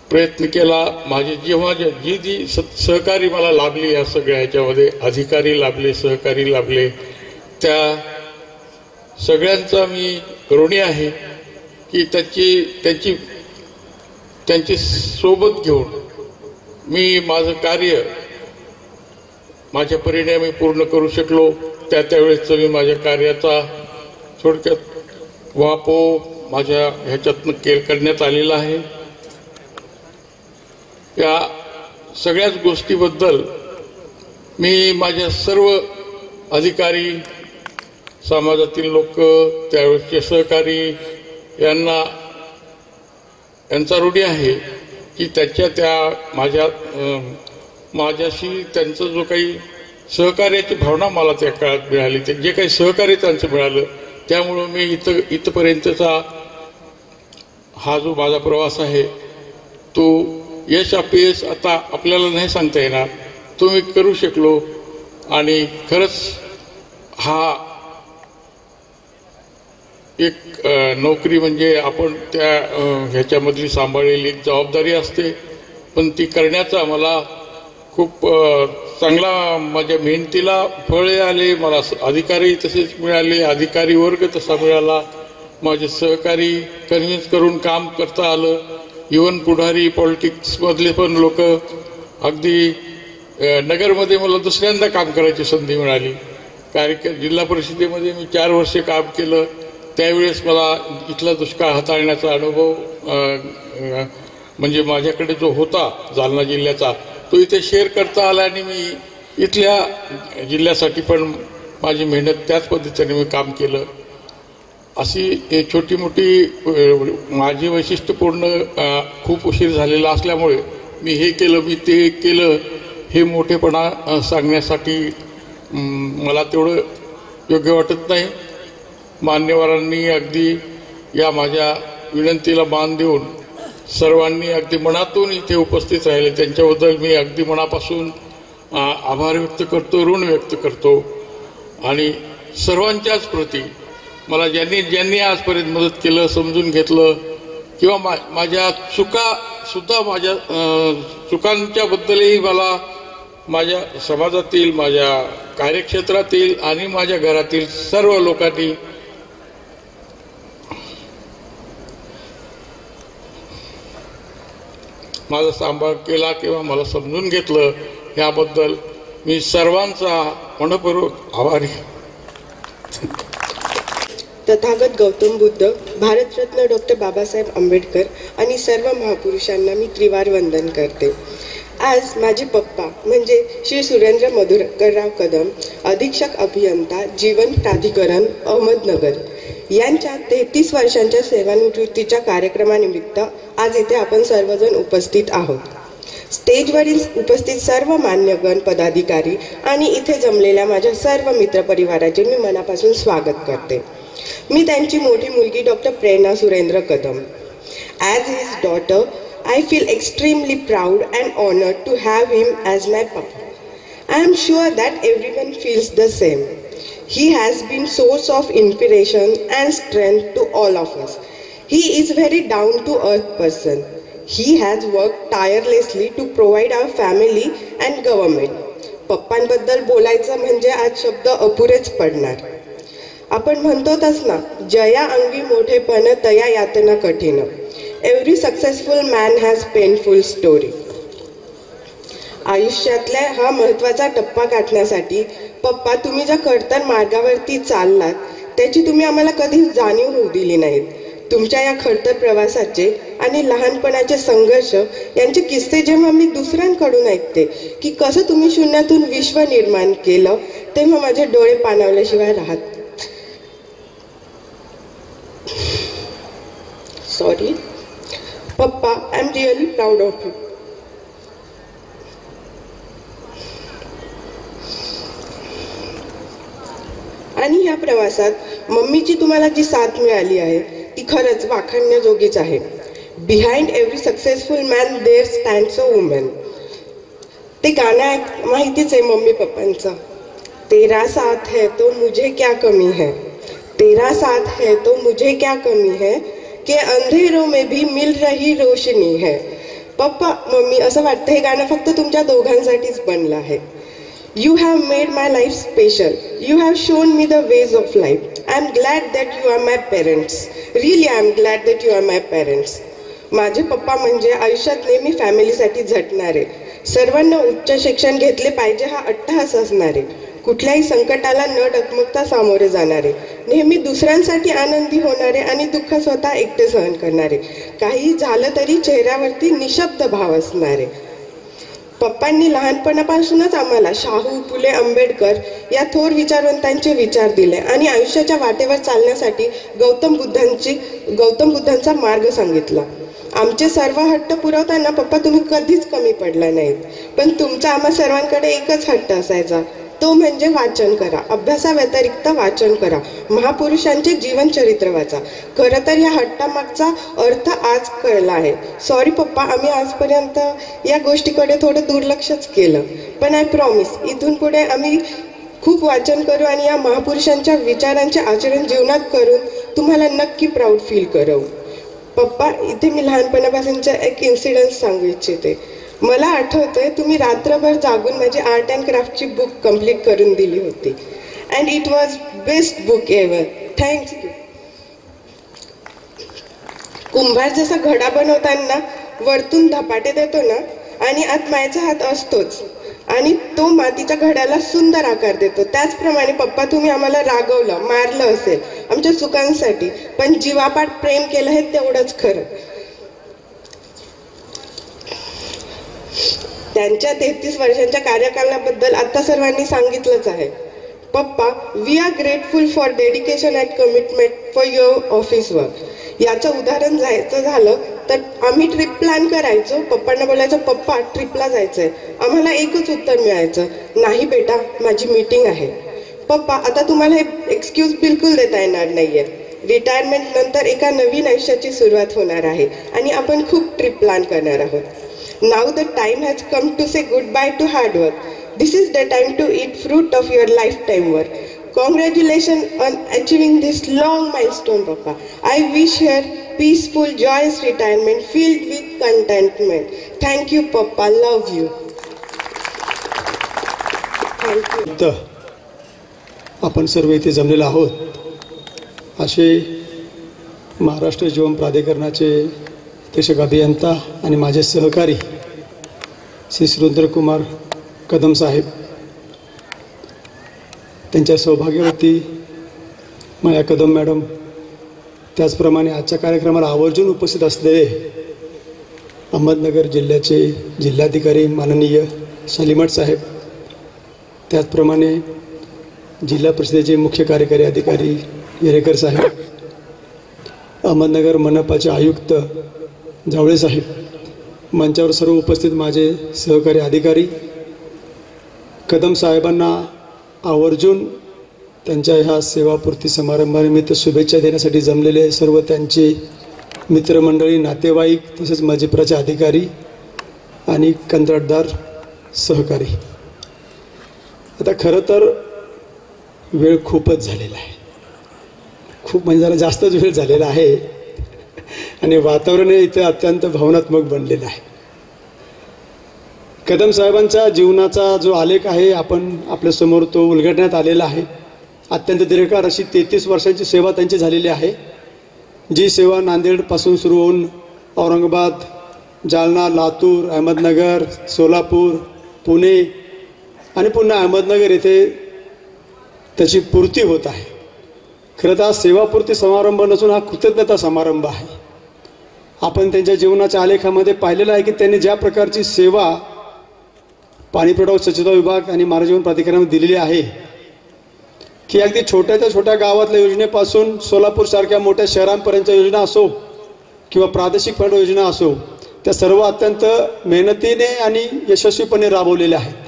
Speaker 6: प्रयत्न केला. माझे जेव्हा जी सहकारी मला लाभली या सगळ्या ह्याच्यामध्ये, अधिकारी लाभले, सहकारी लाभले, त्या सगळ्यांचा मी ऋणी आहे की त्यांची सोबत घेऊन मी माझं कार्य माझ्या परीने मी पूर्ण करू शकलो. त्यावेळेसचं मी माझ्या कार्याचा थोडक्यात वापो माझ्या ह्याच्यातनं करण्यात आलेला आहे. या सगळ्याच गोष्टीबद्दल मी माझ्या सर्व अधिकारी, समाजातील लोक, त्यावेळेसचे सहकारी यांचा ऋणी आहे की माझ्याशी त्यांचं जो काही सहकार्याची भावना मला त्या काळात मिळाली, ते जे काही सहकार्य त्यांचं मिळालं त्यामुळं मी इथपर्यंतचा हा जो माझा प्रवास आहे तो यश अपयश आता आपल्याला नाही सांगता येणार, तो मी करू शकलो. आणि खरंच हा एक नोकरी म्हणजे आपण त्या ह्याच्यामधली सांभाळलेली एक जबाबदारी असते, पण ती करण्याचा मला खूप चांगला माझ्या मेहनतीला फळे आले. मला अधिकारी तसेच मिळाले, अधिकारी वर्ग तसा मिळाला, माझे सहकारी कन्व्हिन्स करून काम करता आलं. इव्हन पुढारी पॉलिटिक्समधले पण लोक, अगदी नगरमध्ये मला दुसऱ्यांदा काम करायची संधी मिळाली. जिल्हा परिषदेमध्ये मी 4 वर्षे काम केलं. त्यावेळेस मला इथला दुष्काळ हाताळण्याचा अनुभव म्हणजे माझ्याकडे जो होता जालना जिल्ह्याचा तो इथे शेअर करता आला आणि मी इथल्या जिल्ह्यासाठी पण माझी मेहनत त्याच पद्धतीने मी काम केलं. अशी छोटी मोठी माझी वैशिष्ट्यपूर्ण खूप उशीर झालेला असल्यामुळे मी हे केलं, मी ते केलं, हे मोठेपणा सांगण्यासाठी मला तेवढं योग्य वाटत नाही. मान्यवरांनी अगदी या माझ्या विनंतीला मान देऊन सर्वांनी अगदी मनातून इथे उपस्थित राहिले, त्यांच्याबद्दल मी अगदी मनापासून आभार व्यक्त करतो, ऋण व्यक्त करतो. आणि सर्वांच्याच प्रती मला ज्यांनी आजपर्यंत मदत केलं, समजून घेतलं किंवा माझ्या चुकासुद्धा चुकांच्याबद्दलही मला माझ्या समाजातील, माझ्या कार्यक्षेत्रातील आणि माझ्या घरातील सर्व लोकांनी माझा सांभाळ केला किंवा मला समजून घेतलं, याबद्दल मी सर्वांचा मनपूर्वक आभारी.
Speaker 7: तथागत गौतम बुद्ध, भारतरत्न डॉक्टर बाबासाहेब आंबेडकर आणि सर्व महापुरुषांना मी त्रिवार वंदन करते. आज माझे पप्पा म्हणजे श्री सुरेंद्र मधुकरराव कदम, अधीक्षक अभियंता जीवन प्राधिकरण अहमदनगर, यांच्या 33 वर्षांच्या सेवानिवृत्तीच्या कार्यक्रमानिमित्त आज इथे आपण सर्वजण उपस्थित आहोत. स्टेजवरील उपस्थित सर्व मान्यगण पदाधिकारी आणि इथे जमलेल्या माझ्या सर्व मित्रपरिवाराचे मी मनापासून स्वागत करते. मी त्यांची मोठी मुलगी doctor Prerna Surendra Kadam. As his daughter I feel extremely proud and honored to have him as my papa. I am sure that everyone feels the same. He has been source of inspiration and strength to all of us. He is very down to earth person. He has worked tirelessly to provide our family and government. पप्पांबद्दल बोलायचं म्हणजे आज शब्द अपुरेच पडणार. आपण म्हणतोच ना, जया अंगी मोठेपण तया यातना कठीण. Every successful man has painful story. आयुष्यातल्या हा महत्त्वाचा टप्पा गाठण्यासाठी पप्पा तुम्ही ज्या खडतर मार्गावरती चाललात त्याची तुम्ही आम्हाला कधी जाणीव होऊ दिली नाहीत. तुमच्या या खडतर प्रवासाचे आणि लहानपणाचे संघर्ष यांचे किस्से जेव्हा मी दुसऱ्यांकडून ऐकते की कसं तुम्ही शून्यातून विश्व निर्माण केलं, तेव्हा माझे डोळे पाणावल्याशिवाय राहत. सॉरी पप्पा, I am really proud of you. आणि या प्रवासात मम्मीची तुम्हाला जी साथ मिळाली आहे ती खरंच वाखाणण्याजोगीच आहे. Behind every successful man there stands a woman. ते गाणं माहितीच आहे मम्मी पप्पांचं. तेरा साथ है तो मुझे क्या कमी है, तेरा साथ है तो मुझे क्या कमी है, के अंधेरों में भी मिल रही रोशनी है. पप्पा मम्मी, असं वाटतं हे गाणं फक्त तुमच्या दोघांसाठीच बनलं आहे. You have made my life special. You have shown me the ways of life. I am glad that you are my parents. Really I am glad that you are my parents. माझे पप्पा म्हणजे आयुष्यात नेहमी फॅमिलीसाठी झटणारे, सर्वांना उच्च शिक्षण घेतले पाहिजे हा अट्टहास असणारे, कुठल्याही संकटाला न डगमगता सामोरे जाणारे, नेहमी दुसऱ्यांसाठी आनंदी होणारे आणि दुःख स्वतः एकटे सहन करणारे, काही झालं तरी चेहऱ्यावरती निशब्द भाव असणारे. पप्पांनी लहानपणापासूनच आम्हाला शाहू, फुले, आंबेडकर या थोर विचारवंतांचे विचार दिले आणि आयुष्याच्या वाटेवर चालण्यासाठी गौतम बुद्धांचा मार्ग सांगितला. आमचे सर्व हट्ट पुरवताना पप्पा तुम्ही कधीच कमी पडला नाहीत, पण तुमचा आम्हा सर्वांकडे एकच हट्ट असायचा, तो म्हणजे वाचन करा. अभ्यासाव्यतिरिक्त वाचन करा, महापुरुषांचे जीवनचरित्र वाचा. खरं तर या हट्टामागचा अर्थ आज कळला आहे. सॉरी पप्पा, आम्ही आजपर्यंत या गोष्टीकडे थोडं दुर्लक्षच केलं, पण आय प्रॉमिस इथून पुढे आम्ही खूप वाचन करू आणि या महापुरुषांच्या विचारांचे आचरण जीवनात करून तुम्हाला नक्की प्राऊड फील करवू. पप्पा, इथे मी लहानपणापासूनचा एक इन्सिडन्स सांगू इच्छिते. मला आठवतंय तुम्ही रात्रभर जागून माझी आर्ट अँड क्राफ्टची बुक कंप्लीट करून दिली होती. And it was best book ever. Thanks you. कुंभार जसा घडा बनवताना वरतून धपाटे देतो ना, आणि आत मायेचा हात असतोच आणि तो मातीच्या घड्याला सुंदर आकार देतो, त्याचप्रमाणे पप्पा तुम्ही आम्हाला रागवलं, मारलं असेल आमच्या सुखांसाठी, पण जीवापाड प्रेम केलं हे तेवढंच खरं. त्यांच्या 33 वर्षांच्या कार्यकालाबद्दल आता सर्वांनी सांगितलंच आहे. पप्पा, we are grateful for dedication and commitment for your office work. याचं उदाहरण जायचं झालं तर आम्ही ट्रिप प्लॅन करायचो, पप्पांना बोलायचं पप्पा ट्रिपला जायचं आहे, आम्हाला एकच उत्तर मिळायचं, नाही बेटा माझी मीटिंग आहे. पप्पा, आता तुम्हाला हे एक्सक्यूज बिलकुल देता येणार नाही आहे. रिटायरमेंट नंतर एका नवीन आयुष्याची सुरुवात होणार आहे आणि आपण खूप ट्रिप प्लॅन करणार आहोत. Now the time has come to say goodbye to hard work. This is the time to eat fruit of your lifetime work. Congratulations on achieving this long milestone, Papa. I wish her peaceful, joyous retirement filled with contentment. Thank you, Papa. Love you. Thank you.
Speaker 8: आपण सर्व इथे जमलेलो आहोत, असे महाराष्ट्र जीवन प्राधिकरणाचे अधीक्षक अभियंता आणि माझे सहकारी श्री सुरेंद्रकुमार कदम साहेब, त्यांच्या सौभाग्यवती माया कदम मॅडम, त्याचप्रमाणे आजच्या कार्यक्रमाला आवर्जून उपस्थित असलेले अहमदनगर जिल्ह्याचे जिल्हाधिकारी माननीय शालिमठ साहेब, त्याचप्रमाणे जिल्हा परिषदेचे मुख्य कार्यकारी अधिकारी येरेकर साहेब, अहमदनगर मनपाचे आयुक्त जावळे साहेब, मंचावर सर्व उपस्थित माझे सहकारी अधिकारी, कदम साहेबांना आवर्जून त्यांच्या ह्या सेवापूर्ती समारंभानिमित्त शुभेच्छा देण्यासाठी जमलेले सर्व त्यांचे मित्रमंडळी, नातेवाईक, तसेच मजिप्राचे अधिकारी आणि कंत्राटदार सहकारी. आता खरं तर वेळ खूपच झालेला आहे, खूप म्हणजे जरा जास्तच वेळ झालेला आहे आणि वातावरण इथे अत्यंत भावनात्मक बनलेलं आहे. कदम साहेबांच्या जीवनाचा जो आलेख आहे आपण आपल्यासमोर तो उलगडण्यात आलेला आहे. अत्यंत दीर्घकाळ अशी 33 वर्षांची सेवा त्यांची झालेली आहे, जी सेवा नांदेडपासून सुरू होऊन औरंगाबाद, जालना, लातूर, अहमदनगर, सोलापूर, पुणे आणि पुन्हा अहमदनगर येथे त्याची पूर्ती होत आहे. खरं तर हा सेवापूर्ती समारंभ नसून हा कृतज्ञता समारंभ आहे. आपण त्यांच्या जीवनाच्या आलेखामध्ये पाहिलेलं आहे की त्यांनी ज्या प्रकारची सेवा पाणीपुरवठा व स्वच्छता विभाग आणि महाराष्ट्र जीवन प्राधिकरणाने दिलेली आहे की अगदी छोट्याच्या छोट्या गावातल्या योजनेपासून सोलापूरसारख्या मोठ्या शहरांपर्यंतच्या योजना असो किंवा प्रादेशिक फंड योजना असो, त्या सर्व अत्यंत मेहनतीने आणि यशस्वीपणे राबवलेल्या आहेत.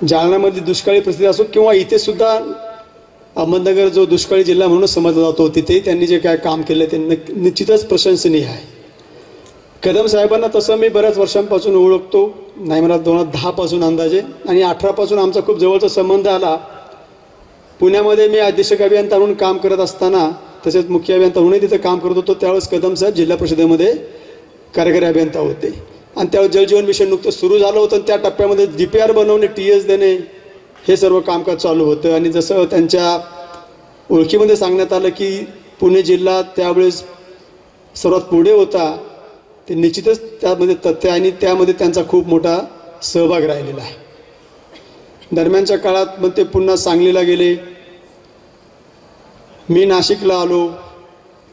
Speaker 8: जालन्यामध्ये दुष्काळी परिस्थिती असो किंवा इथे सुद्धा अहमदनगर जो दुष्काळी जिल्हा म्हणून समजला जातो, तिथेही त्यांनी जे काय काम केलं ते निश्चितच प्रशंसनीय आहे. कदम साहेबांना तसं मी बऱ्याच वर्षांपासून ओळखतो, नाही मला 2010 पासून अंदाजे, आणि 18 पासून आमचा खूप जवळचा संबंध आला. पुण्यामध्ये मी अधीक्षक अभियंता म्हणून काम करत असताना, तसेच मुख्य अभियंता म्हणून तिथं काम करत होतो, त्यावेळेस कदम साहेब जिल्हा परिषदेमध्ये कार्यकारी अभियंता होते आणि त्यावेळेस जलजीवन मिशन नुकतं सुरू झालं होतं. त्या टप्प्यामध्ये DPR बनवणे, TS देणे हे सर्व कामकाज चालू होतं. आणि जसं त्यांच्या ओळखीमध्ये सांगण्यात आलं की पुणे जिल्हा त्यावेळेस सर्वात पुढे होता, ते निश्चितच त्यामध्ये तथ्य आणि त्यामध्ये त्यांचा खूप मोठा सहभाग राहिलेला आहे. दरम्यानच्या काळात मग ते पुन्हा सांगलीला गेले, मी नाशिकला आलो,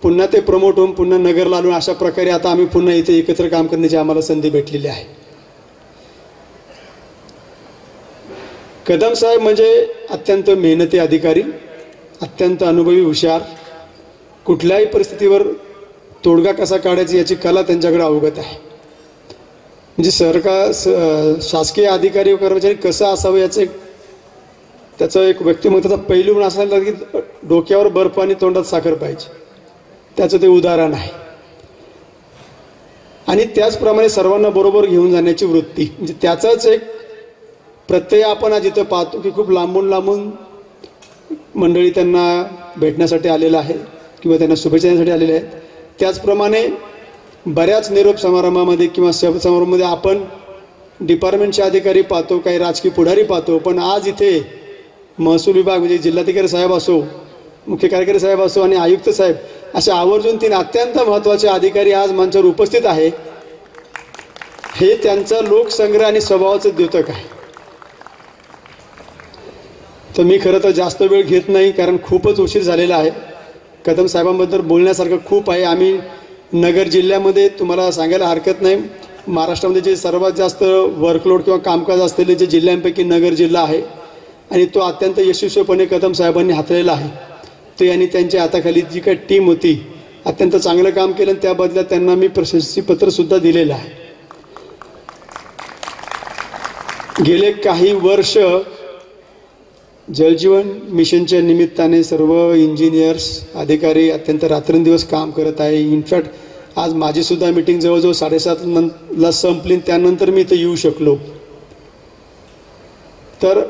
Speaker 8: पुन्हा ते प्रमोट होऊन पुन्हा नगरला आलो. अशा प्रकारे आता आम्ही पुन्हा इथे एकत्र काम करण्याची आम्हाला संधी भेटलेली आहे. कदम साहेब म्हणजे अत्यंत मेहनती अधिकारी, अत्यंत अनुभवी, हुशार, कुठल्याही परिस्थितीवर तोडगा कसा काढायचा याची कला त्यांच्याकडे अवगत आहे. म्हणजे शासकीय अधिकारी व कर्मचारी कसं असावं याचं त्याचं एक व्यक्तिमत्वाचा पैलू म्हणून असायला की डोक्यावर बर्फ आणि तोंडात साखर पाहिजे, त्याचं ते उदाहरण आहे. आणि त्याचप्रमाणे सर्वांना बरोबर घेऊन जाण्याची वृत्ती, म्हणजे त्याचाच एक प्रत्यय आपण आज इथं पाहतो की खूप लांबून लांबून मंडळी त्यांना भेटण्यासाठी आलेलं आहे किंवा त्यांना शुभेच्छा देण्यासाठी आलेले आहेत. त्याचप्रमाणे बऱ्याच निरोप समारंभामध्ये किंवा समारंभामध्ये आपण डिपार्टमेंटचे अधिकारी पाहतो, काही राजकीय पुढारी पाहतो, पण आज इथे महसूल विभाग म्हणजे जिल्हाधिकारी साहेब असो, मुख्य कार्यकारी साहेब असो आणि आयुक्त साहेब अशा आवर्जून 3 अत्यंत महत्त्वाचे अधिकारी आज मंचावर उपस्थित आहे. हे त्यांचा लोकसंग्रह आणि स्वभावाचं द्योतक आहे. तर मी खरं तर जास्त वेळ घेत नाही, कारण खूपच उशीर झालेला आहे. कदम साहेबांबद्दल बोलण्यासारखं खूप आहे. आम्ही नगर जिल्ह्यामध्ये तुम्हाला सांगायला हरकत नाही, महाराष्ट्रामध्ये जे सर्वात जास्त वर्कलोड किंवा कामकाज असलेले जे जिल्ह्यांपैकी नगर जिल्हा आहे आणि तो अत्यंत यशस्वीपणे कदम साहेबांनी हाताळलेला आहे. ते आणि त्यांच्या हाताखाली जी काही टीम होती अत्यंत चांगलं काम केलं आणि त्या बदल्यात त्यांना मी प्रशस्तीपत्रसुद्धा दिलेलं आहे. गेले काही वर्ष जलजीवन मिशनच्या निमित्ताने सर्व इंजिनियर्स, अधिकारी अत्यंत रात्रंदिवस काम करत आहे. इनफॅक्ट आज माझीसुद्धा मीटिंग जवळजवळ 7:30ला संपली, त्यानंतर मी इथं येऊ शकलो. तर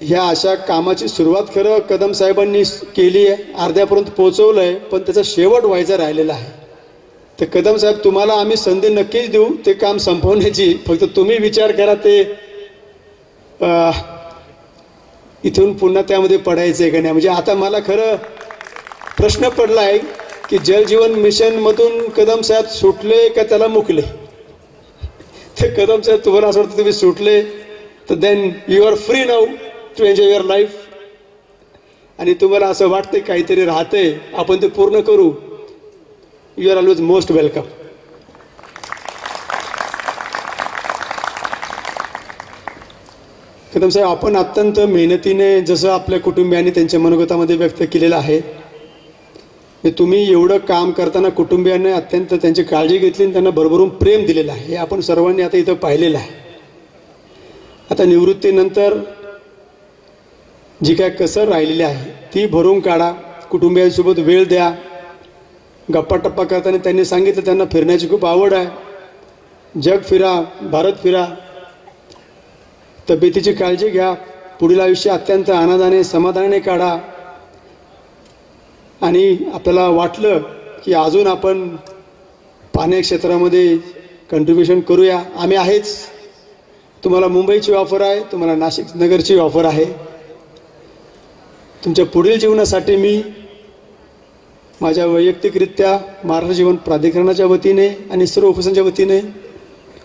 Speaker 8: ह्या अशा कामाची सुरुवात खरं कदम साहेबांनी केली आहे, अर्ध्यापर्यंत पोहोचवलं आहे, पण त्याचा शेवट व्हायचा राहिलेला आहे. तर कदम साहेब तुम्हाला आम्ही संधी नक्कीच देऊ ते काम संपवण्याची, फक्त तुम्ही विचार करा ते इथून पुन्हा त्यामध्ये पडायचं आहे का नाही. म्हणजे आता मला खरं प्रश्न पडला आहे की जलजीवन मिशनमधून कदम साहेब सुटले का त्याला मुकले. तर कदम साहेब तुम्हाला असं वाटतं तुम्ही सुटले तर then you are free now to enjoy your life. आणि तुम्हाला असं वाटतं काहीतरी राहतंय आपण ते पूर्ण करू, you are always most welcome. Kadam साहेब, आपण अत्यंत मेहनतीने जसं आपल्या कुटुंबियांनी त्यांच्या मनोगतामध्ये व्यक्त केलेलं आहे, तुम्ही एवढं काम करताना कुटुंबियांनी अत्यंत त्यांची काळजी घेतली आणि त्यांना भरभरून प्रेम दिलेलं आहे. हे आपण सर्वांनी आता इथं पाहिलेलं आहे. आता निवृत्तीनंतर जी काय कसर राहिलेली आहे ती भरून काढा, कुटुंबियांसोबत वेळ द्या. गप्पा टप्पा करताना त्यांनी सांगितलं त्यांना फिरण्याची खूप आवड आहे. जग फिरा, भारत फिरा, तब्येतीची काळजी घ्या, पुढील आयुष्य अत्यंत आनंदाने समाधानाने काढा. आणि आपल्याला वाटलं की अजून आपण पाण्या क्षेत्रामध्ये कंट्रीब्युशन करूया, आम्ही आहेच. तुम्हाला मुंबईची ऑफर आहे, तुम्हाला नाशिक नगरची ऑफर आहे. तुमच्या पुढील जीवनासाठी मी माझ्या वैयक्तिकरित्या महाराष्ट्र जीवन प्राधिकरणाच्या वतीने आणि सर्व ऑफिसांच्या वतीने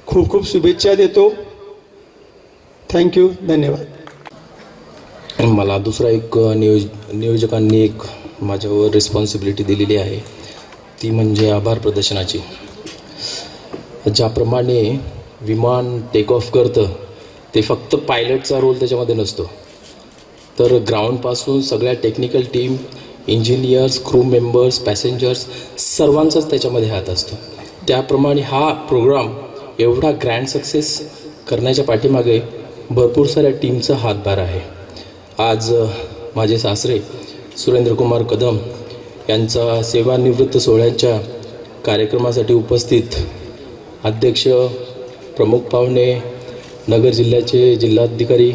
Speaker 8: खूप खूप शुभेच्छा देतो. थँक्यू, धन्यवाद.
Speaker 4: मला दुसरा एक नियोजकांनी एक माझ्यावर रिस्पॉन्सिबिलिटी दिलेली आहे, ती म्हणजे आभार प्रदर्शनाची. ज्याप्रमाणे विमान टेक ऑफ करतं ते फक्त पायलटचा रोल त्याच्यामध्ये नसतो, तर ग्राउंडपासून सगळ्या technical team, engineers, crew members, passengers सर्वांचाच त्याच्यामध्ये हात असतो. त्याप्रमाणे हा प्रोग्राम एवढा ग्रँड सक्सेस करण्याच्या पाठीमागे भरपूर साऱ्या टीमचा हातभार आहे. आज माझे सासरे सुरेंद्रकुमार कदम यांचा सेवानिवृत्त सोहळ्याच्या कार्यक्रमासाठी उपस्थित अध्यक्ष, प्रमुख पाहुणे, नगर जिल्ह्याचे जिल्हाधिकारी,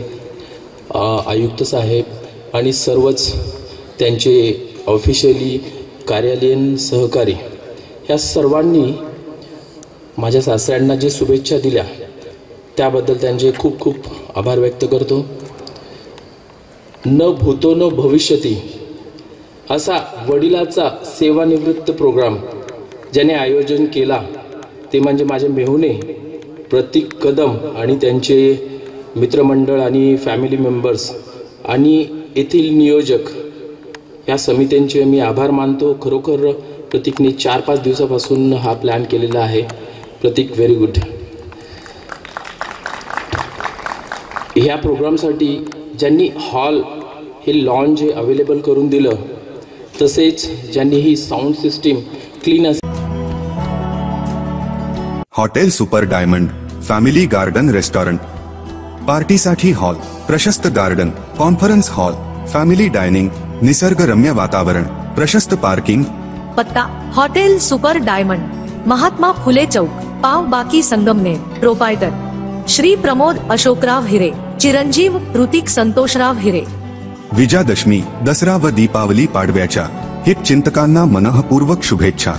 Speaker 4: आयुक्त साहेब आणि सर्वच त्यांचे ऑफिशियली कार्यालयीन सहकारी, ह्या सर्वांनी माझ्या सासऱ्यांना जे शुभेच्छा दिल्या त्याबद्दल त्यांचे खूप खूप आभार व्यक्त करतो. न भूतो न भविष्यती असा वडिलाचा सेवानिवृत्त प्रोग्राम ज्याने आयोजन केला ते म्हणजे माझे मेहुणे प्रतीक कदम आणि त्यांचे मित्रमंडळ आणि फॅमिली मेंबर्स आणि येथील नियोजक या समित्यांचे मी आभार मानतो. खरोखर प्रतीकने 4-5 दिवसापासून हा प्लॅन केलेला आहे. प्रतीक, व्हेरी गुड. ह्या प्रोग्रामसाठी ज्यांनी हॉल हे लॉन्ज अवेलेबल करून दिलं, तसेच ज्यांनी ही sound system clean
Speaker 1: hotel super diamond family garden restaurant, पार्टीसाठी हॉल, प्रशस्त garden, conference hall, family dining, निसर्गरम्य वातावरण, प्रशस्त पार्किंग.
Speaker 9: पत्ता hotel super diamond, Mahatma Phule chowk, Pawbaki Sangamner. प्रोपायटर Shri Pramod Ashokrao हिरे, चिरंजीव ऋतिक संतोषराव हिरे.
Speaker 1: विजयादशमी, दसरा व दीपावली पाडव्याच्या हितचिंतकांना मनःपूर्वक शुभेच्छा.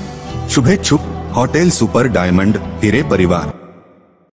Speaker 1: शुभेच्छुक हॉटेल सुपर डायमंड हिरे परिवार.